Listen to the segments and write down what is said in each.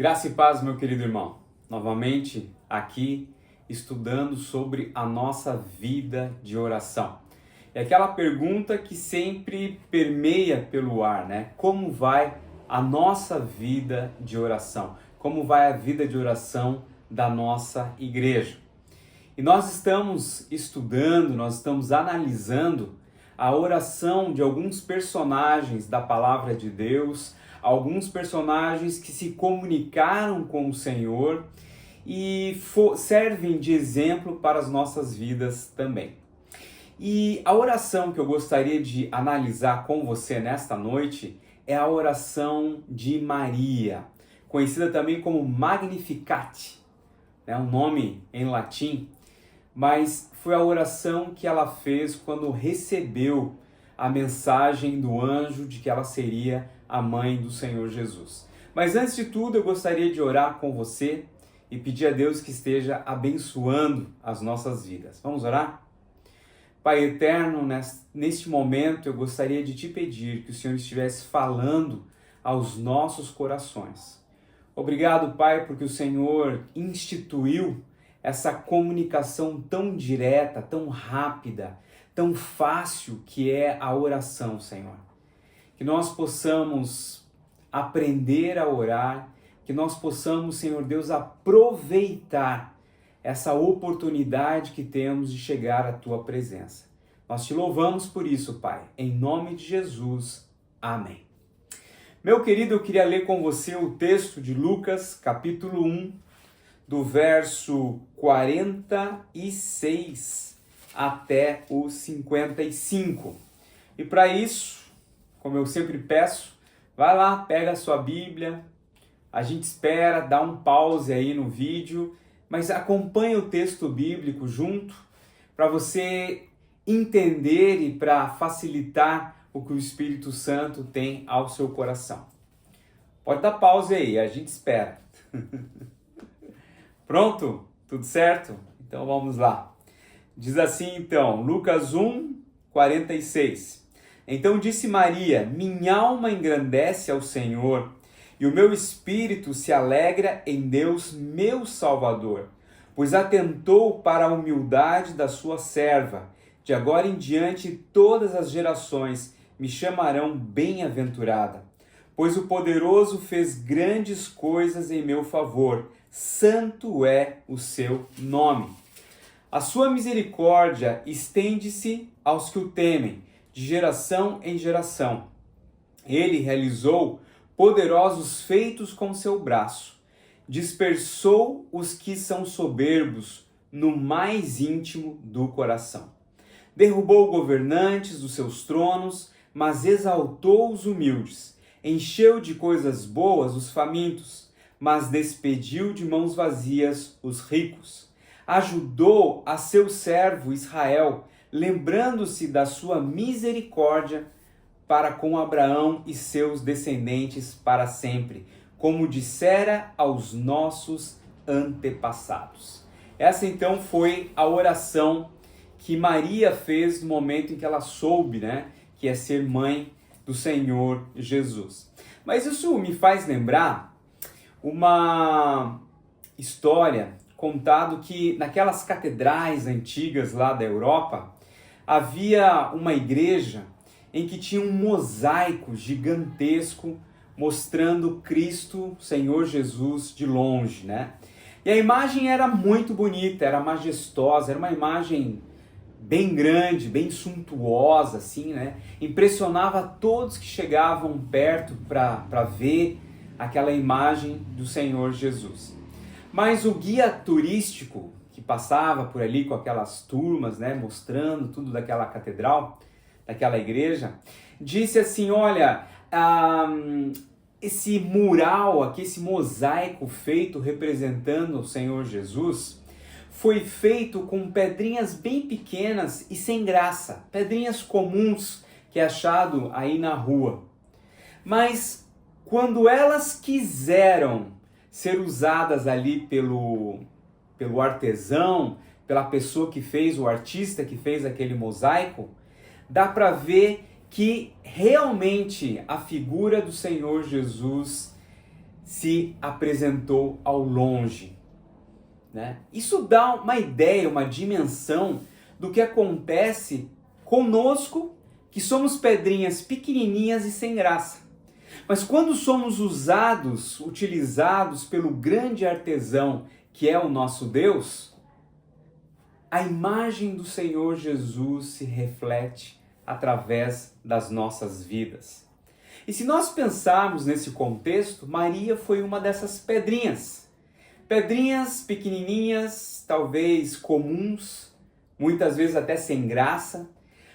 Graça e paz, meu querido irmão. Novamente aqui estudando sobre a nossa vida de oração. É aquela pergunta que sempre permeia pelo ar, né? Como vai a nossa vida de oração? Como vai a vida de oração da nossa igreja? E nós estamos estudando, nós estamos analisando a oração de alguns personagens da palavra de Deus, alguns personagens que se comunicaram com o Senhor e servem de exemplo para as nossas vidas também. E a oração que eu gostaria de analisar com você nesta noite é a oração de Maria, conhecida também como Magnificat, é um nome em latim, mas foi a oração que ela fez quando recebeu a mensagem do anjo de que ela seria a mãe do Senhor Jesus. Mas antes de tudo, eu gostaria de orar com você e pedir a Deus que esteja abençoando as nossas vidas. Vamos orar? Pai eterno, neste momento eu gostaria de te pedir que o Senhor estivesse falando aos nossos corações. Obrigado, Pai, porque o Senhor instituiu essa comunicação tão direta, tão rápida, tão fácil que é a oração, Senhor. Que nós possamos aprender a orar, que nós possamos, Senhor Deus, aproveitar essa oportunidade que temos de chegar à Tua presença. Nós te louvamos por isso, Pai. Em nome de Jesus. Amém. Meu querido, eu queria ler com você o texto de Lucas, capítulo 1, do verso 46 até o 55. E para isso, como eu sempre peço, vai lá, pega a sua Bíblia, a gente espera, dá um pause aí no vídeo, mas acompanha o texto bíblico junto para você entender e para facilitar o que o Espírito Santo tem ao seu coração. Pode dar pause aí, a gente espera. Pronto? Tudo certo? Então vamos lá. Diz assim então, Lucas 1, 46. Então disse Maria, minha alma engrandece ao Senhor, e o meu espírito se alegra em Deus, meu Salvador, pois atentou para a humildade da sua serva. De agora em diante todas as gerações me chamarão bem-aventurada, pois o poderoso fez grandes coisas em meu favor. Santo é o seu nome. A sua misericórdia estende-se aos que o temem, de geração em geração. Ele realizou poderosos feitos com seu braço. Dispersou os que são soberbos no mais íntimo do coração. Derrubou governantes dos seus tronos, mas exaltou os humildes. Encheu de coisas boas os famintos, mas despediu de mãos vazias os ricos. Ajudou a seu servo Israel, lembrando-se da sua misericórdia para com Abraão e seus descendentes para sempre, como dissera aos nossos antepassados. Essa então foi a oração que Maria fez no momento em que ela soube, que é ser mãe do Senhor Jesus. Mas isso me faz lembrar uma história contado que naquelas catedrais antigas lá da Europa havia uma igreja em que tinha um mosaico gigantesco mostrando Cristo, Senhor Jesus, de longe, E a imagem era muito bonita, era majestosa, era uma imagem bem grande, bem suntuosa, assim, Impressionava todos que chegavam perto para ver aquela imagem do Senhor Jesus. Mas o guia turístico que passava por ali com aquelas turmas, mostrando tudo daquela catedral, daquela igreja, disse assim, olha, esse mural aqui, esse mosaico feito representando o Senhor Jesus, foi feito com pedrinhas bem pequenas e sem graça, pedrinhas comuns que é achado aí na rua. Mas quando elas quiseram ser usadas ali pelo artesão, pela pessoa que fez, o artista que fez aquele mosaico, dá para ver que realmente a figura do Senhor Jesus se apresentou ao longe, né? Isso dá uma ideia, uma dimensão do que acontece conosco, que somos pedrinhas pequenininhas e sem graça. Mas quando somos utilizados pelo grande artesão, que é o nosso Deus, a imagem do Senhor Jesus se reflete através das nossas vidas. E se nós pensarmos nesse contexto, Maria foi uma dessas pedrinhas. Pedrinhas pequenininhas, talvez comuns, muitas vezes até sem graça,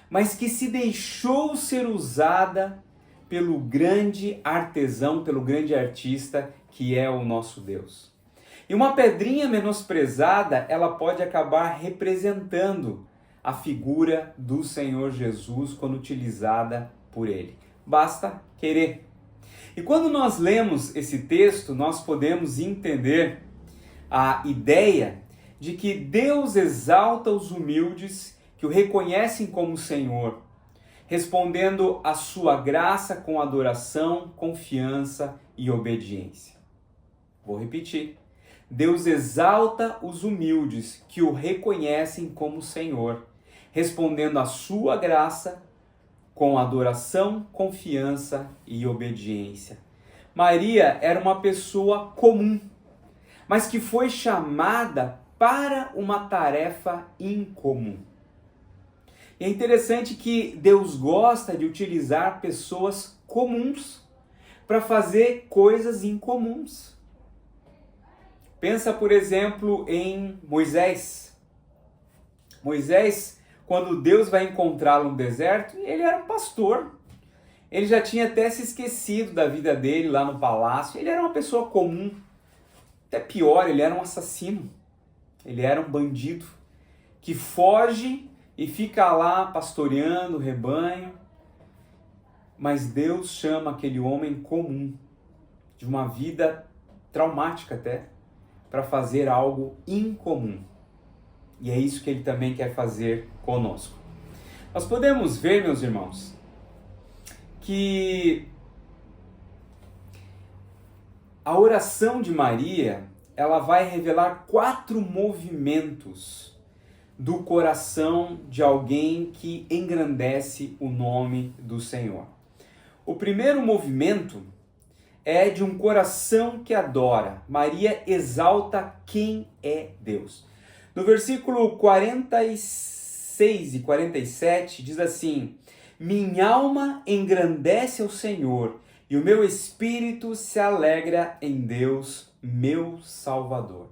mas que se deixou ser usada pelo grande artesão, pelo grande artista que é o nosso Deus. E uma pedrinha menosprezada, ela pode acabar representando a figura do Senhor Jesus quando utilizada por Ele. Basta querer. E quando nós lemos esse texto, nós podemos entender a ideia de que Deus exalta os humildes que o reconhecem como Senhor, respondendo à sua graça com adoração, confiança e obediência. Vou repetir. Deus exalta os humildes que o reconhecem como Senhor, respondendo à sua graça com adoração, confiança e obediência. Maria era uma pessoa comum, mas que foi chamada para uma tarefa incomum. E é interessante que Deus gosta de utilizar pessoas comuns para fazer coisas incomuns. Pensa, por exemplo, em Moisés. Moisés, quando Deus vai encontrá-lo no deserto, ele era um pastor. Ele já tinha até se esquecido da vida dele lá no palácio. Ele era uma pessoa comum. Até pior, ele era um assassino. Ele era um bandido que foge e fica lá pastoreando o rebanho. Mas Deus chama aquele homem comum, de uma vida traumática até, para fazer algo incomum. E é isso que Ele também quer fazer conosco. Nós podemos ver, meus irmãos, que a oração de Maria, ela vai revelar 4 movimentos do coração de alguém que engrandece o nome do Senhor. O primeiro movimento é de um coração que adora. Maria exalta quem é Deus. No versículo 46 e 47 diz assim: minha alma engrandece ao Senhor, e o meu espírito se alegra em Deus, meu Salvador.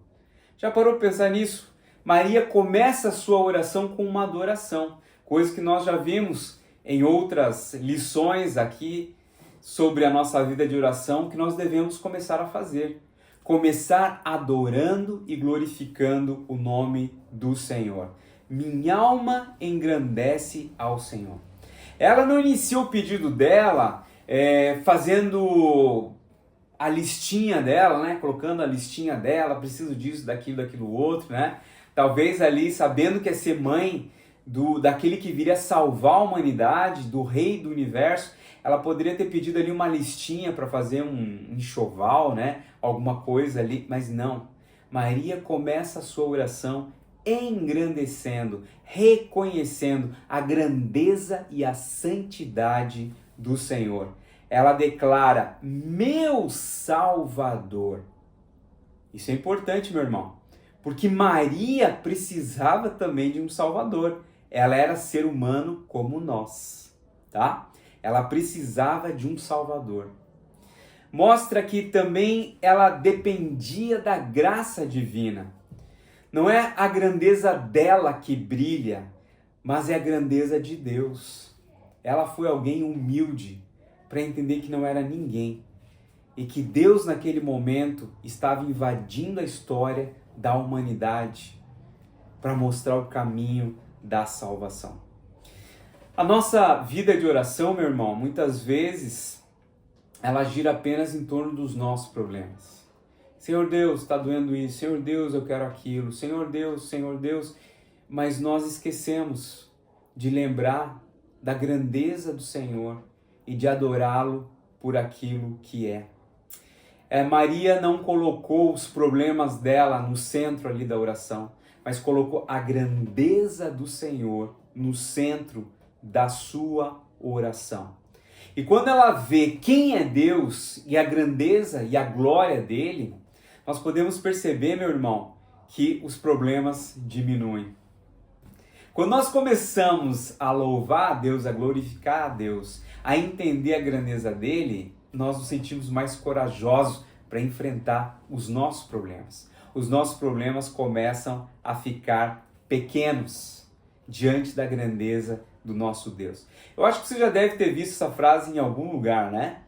Já parou para pensar nisso? Maria começa a sua oração com uma adoração, coisa que nós já vimos em outras lições aqui sobre a nossa vida de oração, que nós devemos começar a fazer. Começar adorando e glorificando o nome do Senhor. Minha alma engrandece ao Senhor. Ela não inicia o pedido dela fazendo a listinha dela, né? Colocando a listinha dela, preciso disso, daquilo outro, né? Talvez ali, sabendo que é ser mãe daquele que viria salvar a humanidade, do rei do universo, ela poderia ter pedido ali uma listinha para fazer um enxoval, né? Alguma coisa ali, mas não. Maria começa a sua oração engrandecendo, reconhecendo a grandeza e a santidade do Senhor. Ela declara, meu Salvador. Isso é importante, meu irmão, porque Maria precisava também de um Salvador. Ela era ser humano como nós, tá? Ela precisava de um Salvador. Mostra que também ela dependia da graça divina. Não é a grandeza dela que brilha, mas é a grandeza de Deus. Ela foi alguém humilde para entender que não era ninguém e que Deus naquele momento estava invadindo a história da humanidade para mostrar o caminho da salvação. A nossa vida de oração, meu irmão, muitas vezes ela gira apenas em torno dos nossos problemas. Senhor Deus, está doendo isso. Senhor Deus, eu quero aquilo. Senhor Deus. Mas nós esquecemos de lembrar da grandeza do Senhor e de adorá-lo por aquilo que é. Maria não colocou os problemas dela no centro ali da oração, mas colocou a grandeza do Senhor no centro da sua oração. E quando ela vê quem é Deus e a grandeza e a glória dele, nós podemos perceber, meu irmão, que os problemas diminuem. Quando nós começamos a louvar a Deus, a glorificar a Deus, a entender a grandeza dele, nós nos sentimos mais corajosos para enfrentar os nossos problemas. Os nossos problemas começam a ficar pequenos diante da grandeza do nosso Deus. Eu acho que você já deve ter visto essa frase em algum lugar, né?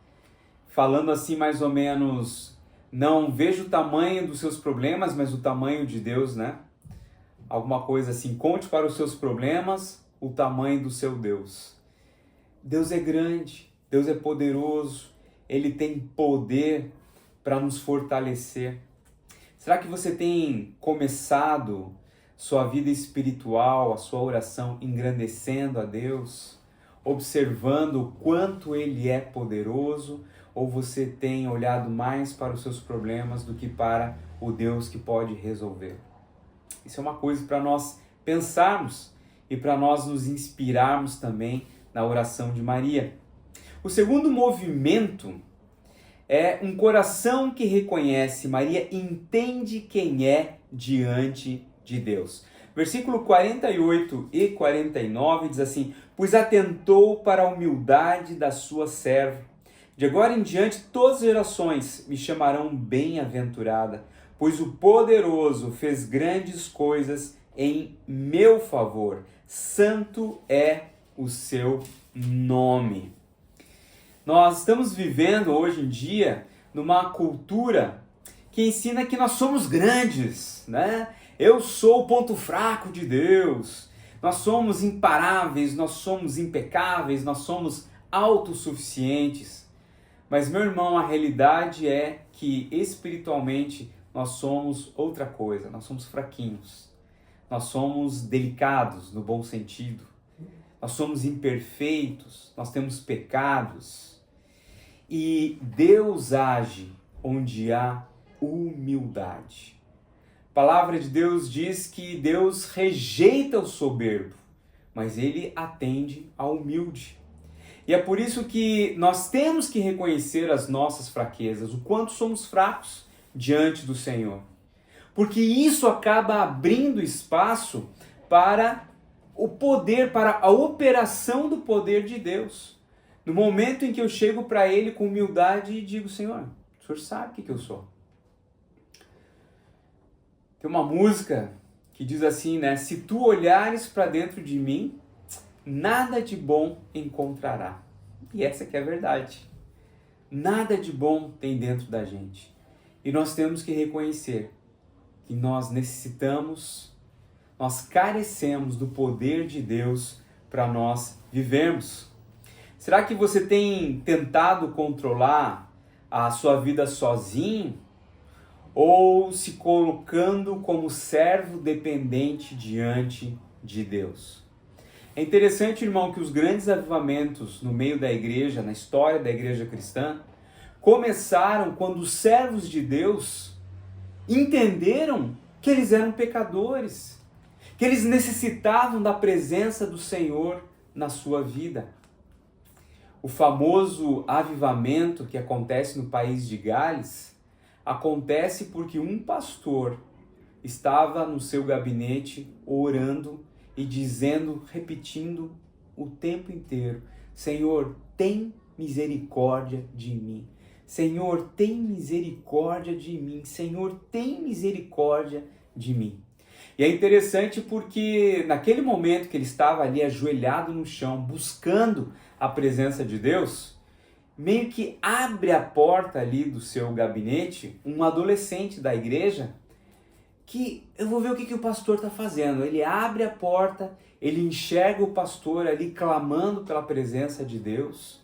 Falando assim mais ou menos, não veja o tamanho dos seus problemas, mas o tamanho de Deus, né? Alguma coisa assim, conte para os seus problemas o tamanho do seu Deus. Deus é grande, Deus é poderoso, Ele tem poder para nos fortalecer. Será que você tem começado sua vida espiritual, a sua oração, engrandecendo a Deus, observando o quanto Ele é poderoso, ou você tem olhado mais para os seus problemas do que para o Deus que pode resolver? Isso é uma coisa para nós pensarmos e para nós nos inspirarmos também na oração de Maria. O segundo movimento é um coração que reconhece. Maria entende quem é diante de Deus. Versículo 48 e 49 diz assim: pois atentou para a humildade da sua serva. De agora em diante todas as gerações me chamarão bem-aventurada, pois o poderoso fez grandes coisas em meu favor. Santo é o seu nome. Nós estamos vivendo hoje em dia numa cultura que ensina que nós somos grandes, né? Eu sou o ponto fraco de Deus. Nós somos imparáveis, nós somos impecáveis, nós somos autossuficientes. Mas, meu irmão, a realidade é que espiritualmente nós somos outra coisa, nós somos fraquinhos. Nós somos delicados no bom sentido. Nós somos imperfeitos, nós temos pecados. E Deus age onde há humildade. A palavra de Deus diz que Deus rejeita o soberbo, mas Ele atende ao humilde. E é por isso que nós temos que reconhecer as nossas fraquezas, o quanto somos fracos diante do Senhor. Porque isso acaba abrindo espaço para o poder, para a operação do poder de Deus. No momento em que eu chego para Ele com humildade e digo: Senhor, o Senhor sabe o que eu sou. Tem uma música que diz assim, né? Se tu olhares para dentro de mim, nada de bom encontrará. E essa que é a verdade. Nada de bom tem dentro da gente. E nós temos que reconhecer que nós necessitamos, nós carecemos do poder de Deus para nós vivermos. Será que você tem tentado controlar a sua vida sozinho? Ou se colocando como servo dependente diante de Deus? É interessante, irmão, que os grandes avivamentos no meio da igreja, na história da igreja cristã, começaram quando os servos de Deus entenderam que eles eram pecadores, que eles necessitavam da presença do Senhor na sua vida. O famoso avivamento que acontece no país de Gales acontece porque um pastor estava no seu gabinete orando e dizendo, repetindo o tempo inteiro: Senhor, tem misericórdia de mim. Senhor, tem misericórdia de mim. Senhor, tem misericórdia de mim. E é interessante porque naquele momento que ele estava ali ajoelhado no chão, buscando a presença de Deus, meio que abre a porta ali do seu gabinete um adolescente da igreja que eu vou ver o que o pastor está fazendo. Ele abre a porta, ele enxerga o pastor ali clamando pela presença de Deus.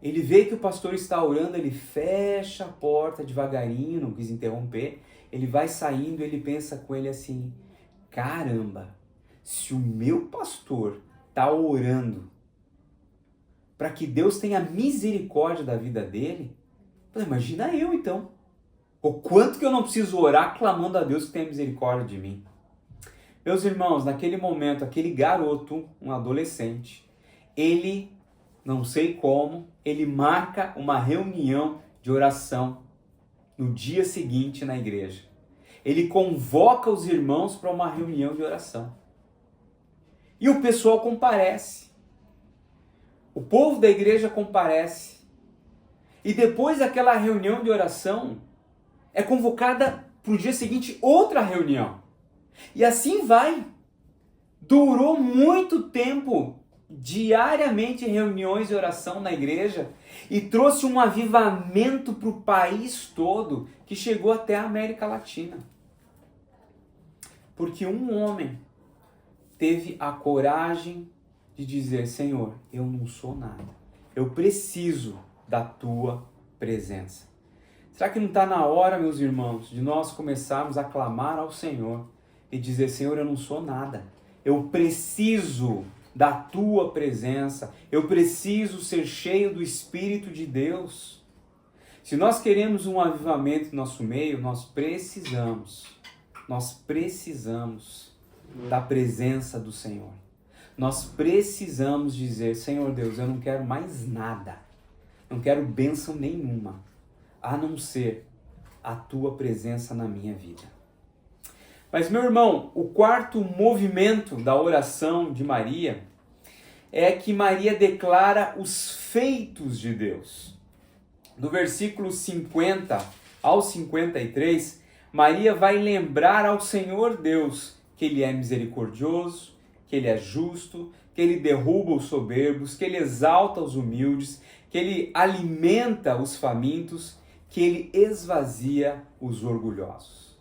Ele vê que o pastor está orando, ele fecha a porta devagarinho, não quis interromper. Ele vai saindo, ele pensa com ele assim: caramba, se o meu pastor está orando para que Deus tenha misericórdia da vida dele, Imagina eu então. O quanto que eu não preciso orar clamando a Deus que tenha misericórdia de mim. Meus irmãos, naquele momento, aquele garoto, um adolescente, ele, não sei como, ele marca uma reunião de oração no dia seguinte na igreja. Ele convoca os irmãos para uma reunião de oração. E o pessoal comparece. O povo da igreja comparece. E depois daquela reunião de oração, é convocada para o dia seguinte outra reunião. E assim vai. Durou muito tempo, diariamente reuniões de oração na igreja, e trouxe um avivamento para o país todo, que chegou até a América Latina. Porque um homem teve a coragem de dizer: Senhor, eu não sou nada. Eu preciso da tua presença. Será que não está na hora, meus irmãos, de nós começarmos a clamar ao Senhor e dizer: Senhor, eu não sou nada. Eu preciso da tua presença. Eu preciso ser cheio do Espírito de Deus. Se nós queremos um avivamento no nosso meio, nós precisamos da presença do Senhor. Nós precisamos dizer: Senhor Deus, eu não quero mais nada. Não quero bênção nenhuma, a não ser a tua presença na minha vida. Mas, meu irmão, o quarto movimento da oração de Maria é que Maria declara os feitos de Deus. Do versículo 50 ao 53, Maria vai lembrar ao Senhor Deus que Ele é misericordioso, que Ele é justo, que Ele derruba os soberbos, que Ele exalta os humildes, que Ele alimenta os famintos, que Ele esvazia os orgulhosos.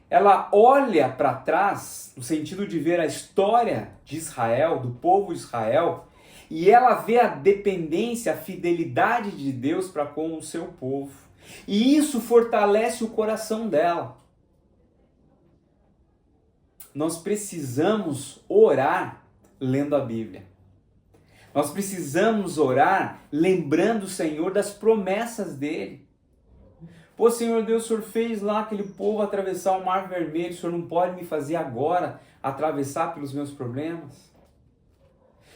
Ela olha para trás, no sentido de ver a história de Israel, do povo de Israel, e ela vê a dependência, a fidelidade de Deus para com o seu povo. E isso fortalece o coração dela. Nós precisamos orar lendo a Bíblia. Nós precisamos orar lembrando o Senhor das promessas dele. Pô, Senhor Deus, o Senhor fez lá aquele povo atravessar o Mar Vermelho, o Senhor não pode me fazer agora atravessar pelos meus problemas?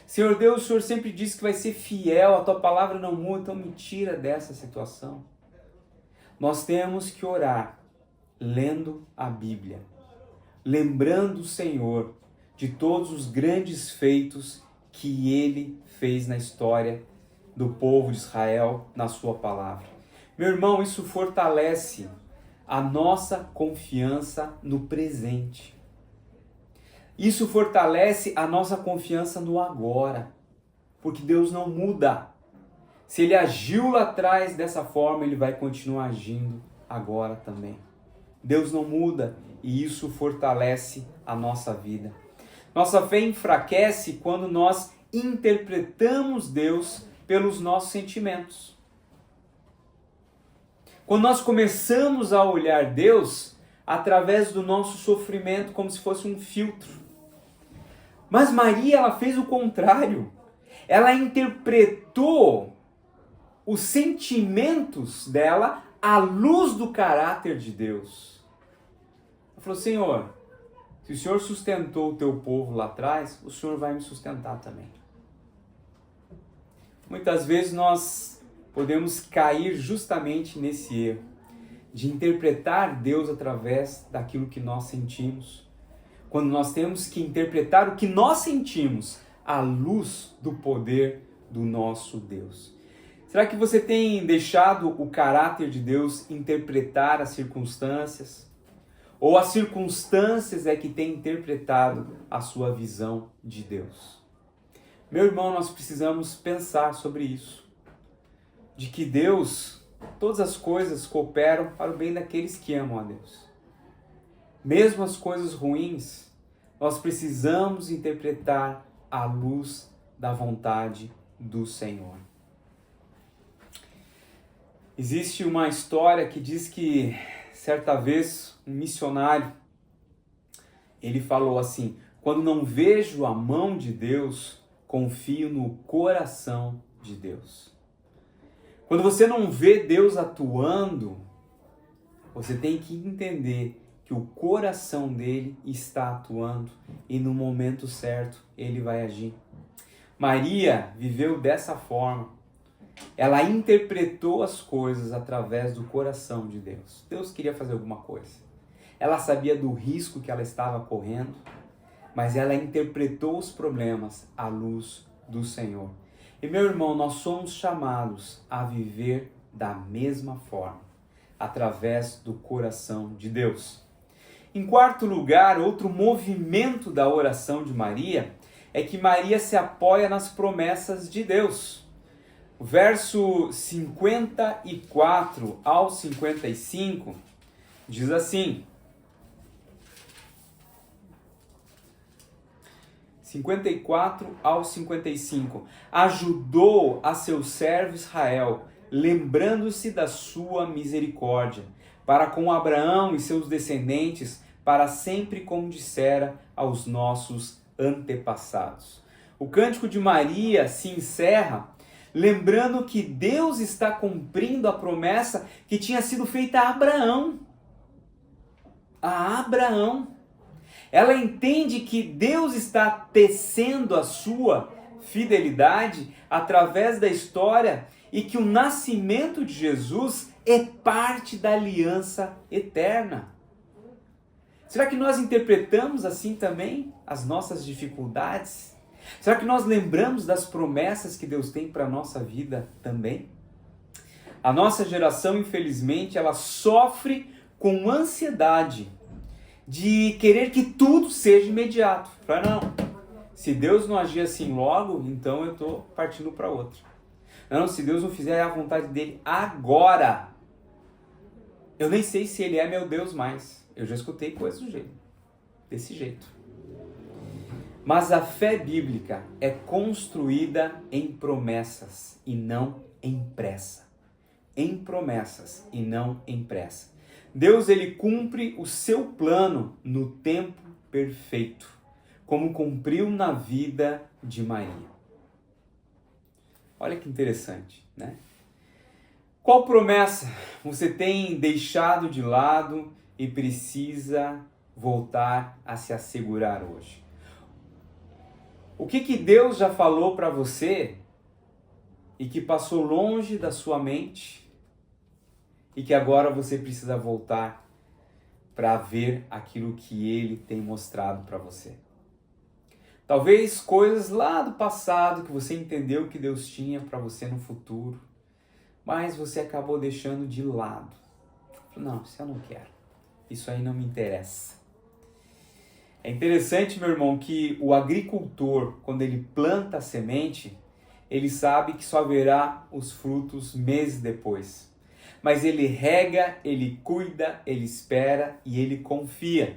Senhor Deus, o Senhor sempre disse que vai ser fiel, a tua palavra não muda, então me tira dessa situação. Nós temos que orar lendo a Bíblia, lembrando o Senhor de todos os grandes feitos que Ele fez na história do povo de Israel, na sua palavra. Meu irmão, isso fortalece a nossa confiança no presente. Isso fortalece a nossa confiança no agora, porque Deus não muda. Se Ele agiu lá atrás dessa forma, Ele vai continuar agindo agora também. Deus não muda e isso fortalece a nossa vida. Nossa fé enfraquece quando nós interpretamos Deus pelos nossos sentimentos. Quando nós começamos a olhar Deus através do nosso sofrimento como se fosse um filtro. Mas Maria, ela fez o contrário. Ela interpretou os sentimentos dela à luz do caráter de Deus. Ela falou: Senhor, se o Senhor sustentou o teu povo lá atrás, o Senhor vai me sustentar também. Muitas vezes nós podemos cair justamente nesse erro de interpretar Deus através daquilo que nós sentimos, quando nós temos que interpretar o que nós sentimos à luz do poder do nosso Deus. Será que você tem deixado o caráter de Deus interpretar as circunstâncias? Ou as circunstâncias é que têm interpretado a sua visão de Deus? Meu irmão, nós precisamos pensar sobre isso. De que Deus, todas as coisas cooperam para o bem daqueles que amam a Deus. Mesmo as coisas ruins, nós precisamos interpretar à luz da vontade do Senhor. Existe uma história que diz que, certa vez, um missionário, ele falou assim: quando não vejo a mão de Deus, confio no coração de Deus. Quando você não vê Deus atuando, você tem que entender que o coração dele está atuando e no momento certo ele vai agir. Maria viveu dessa forma. Ela interpretou as coisas através do coração de Deus. Deus queria fazer alguma coisa. Ela sabia do risco que ela estava correndo, mas ela interpretou os problemas à luz do Senhor. E meu irmão, nós somos chamados a viver da mesma forma, através do coração de Deus. Em quarto lugar, outro movimento da oração de Maria é que Maria se apoia nas promessas de Deus. O verso 54 ao 55 diz assim: 54 ao 55. Ajudou a seu servo Israel, lembrando-se da sua misericórdia, para com Abraão e seus descendentes, para sempre, como dissera aos nossos antepassados. O cântico de Maria se encerra lembrando que Deus está cumprindo a promessa que tinha sido feita a Abraão. A Abraão. Ela entende que Deus está tecendo a sua fidelidade através da história e que o nascimento de Jesus é parte da aliança eterna. Será que nós interpretamos assim também as nossas dificuldades? Será que nós lembramos das promessas que Deus tem para a nossa vida também? A nossa geração, infelizmente, ela sofre com ansiedade de querer que tudo seja imediato. Fala, não, se Deus não agir assim logo, então eu estou partindo para outro. Não, se Deus não fizer a vontade dele agora, eu nem sei se ele é meu Deus mais. Eu já escutei coisas desse jeito. Mas a fé bíblica é construída em promessas e não em pressa. Em promessas e não em pressa. Deus, ele cumpre o seu plano no tempo perfeito, como cumpriu na vida de Maria. Olha que interessante, né? Qual promessa você tem deixado de lado e precisa voltar a se assegurar hoje? O que Deus já falou para você e que passou longe da sua mente e que agora você precisa voltar para ver aquilo que Ele tem mostrado para você? Talvez coisas lá do passado que você entendeu que Deus tinha para você no futuro, mas você acabou deixando de lado. Não, isso eu não quero. Isso aí não me interessa. É interessante, meu irmão, que o agricultor, quando ele planta a semente, ele sabe que só verá os frutos meses depois. Mas ele rega, ele cuida, ele espera e ele confia.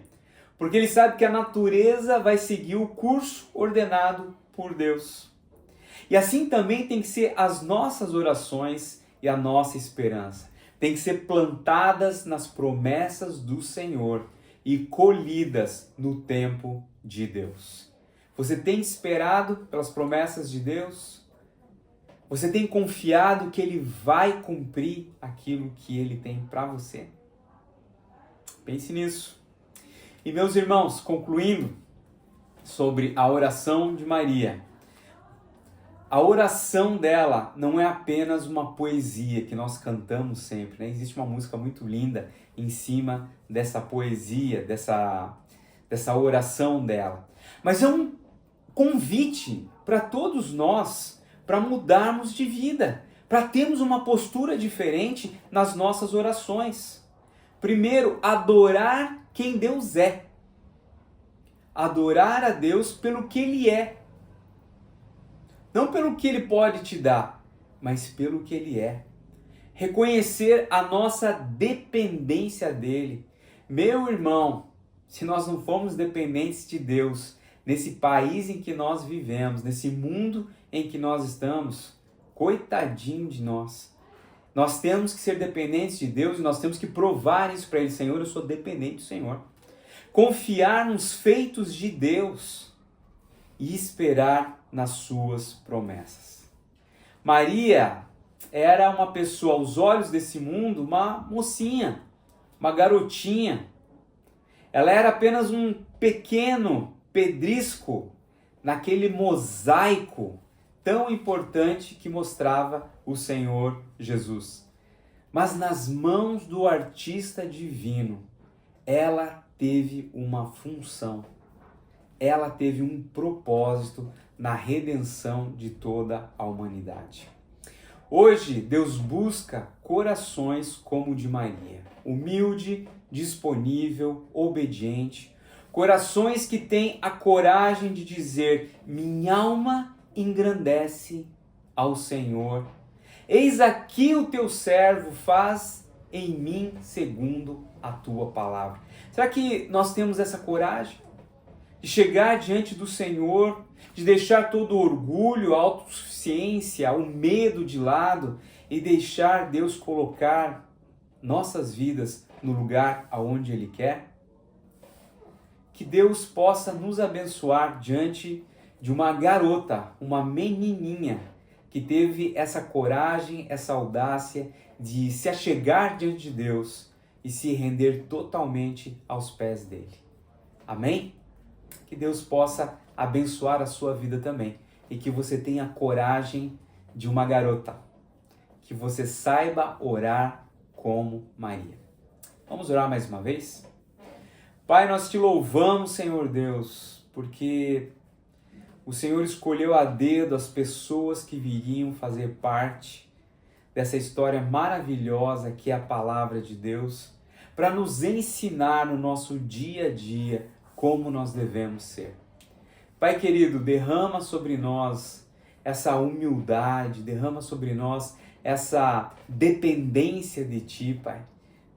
Porque ele sabe que a natureza vai seguir o curso ordenado por Deus. E assim também tem que ser as nossas orações e a nossa esperança. Tem que ser plantadas nas promessas do Senhor e colhidas no tempo de Deus. Você tem esperado pelas promessas de Deus? Você tem confiado que Ele vai cumprir aquilo que Ele tem para você? Pense nisso. E meus irmãos, concluindo sobre a oração de Maria. A oração dela não é apenas uma poesia que nós cantamos sempre, né? Existe uma música muito linda em cima dessa poesia, dessa oração dela. Mas é um convite para todos nós para mudarmos de vida, para termos uma postura diferente nas nossas orações. Primeiro, adorar quem Deus é. Adorar a Deus pelo que Ele é. Não pelo que Ele pode te dar, mas pelo que Ele é. Reconhecer a nossa dependência dEle. Meu irmão, se nós não formos dependentes de Deus, nesse país em que nós vivemos, nesse mundo em que nós estamos, coitadinho de nós. Nós temos que ser dependentes de Deus e nós temos que provar isso para Ele. Senhor, eu sou dependente do Senhor. Confiar nos feitos de Deus e esperar nas suas promessas. Maria era uma pessoa, aos olhos desse mundo, uma mocinha, uma garotinha. Ela era apenas um pequeno pedrisco naquele mosaico tão importante que mostrava o Senhor Jesus. Mas nas mãos do artista divino, ela teve uma função. Ela teve um propósito na redenção de toda a humanidade. Hoje, Deus busca corações como o de Maria, humilde, disponível, obediente, corações que têm a coragem de dizer: minha alma engrandece ao Senhor. Eis aqui o teu servo, faz em mim segundo a tua palavra. Será que nós temos essa coragem de chegar diante do Senhor, de deixar todo o orgulho, a autossuficiência, o medo de lado e deixar Deus colocar nossas vidas no lugar aonde Ele quer? Que Deus possa nos abençoar diante de uma garota, uma menininha, que teve essa coragem, essa audácia de se achegar diante de Deus e se render totalmente aos pés dele. Amém? Que Deus possa abençoar a sua vida também e que você tenha a coragem de uma garota, que você saiba orar como Maria. Vamos orar mais uma vez? Pai, nós te louvamos, Senhor Deus, porque o Senhor escolheu a dedo as pessoas que viriam fazer parte dessa história maravilhosa que é a palavra de Deus, para nos ensinar no nosso dia a dia como nós devemos ser. Pai querido, derrama sobre nós essa humildade, derrama sobre nós essa dependência de Ti, Pai,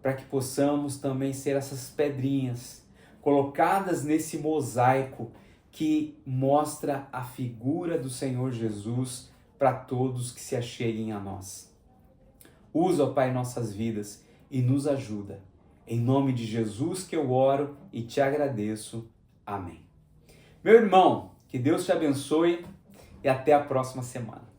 para que possamos também ser essas pedrinhas colocadas nesse mosaico que mostra a figura do Senhor Jesus para todos que se acheguem a nós. Usa, ó Pai, nossas vidas e nos ajuda. Em nome de Jesus que eu oro e te agradeço. Amém. Meu irmão, que Deus te abençoe e até a próxima semana.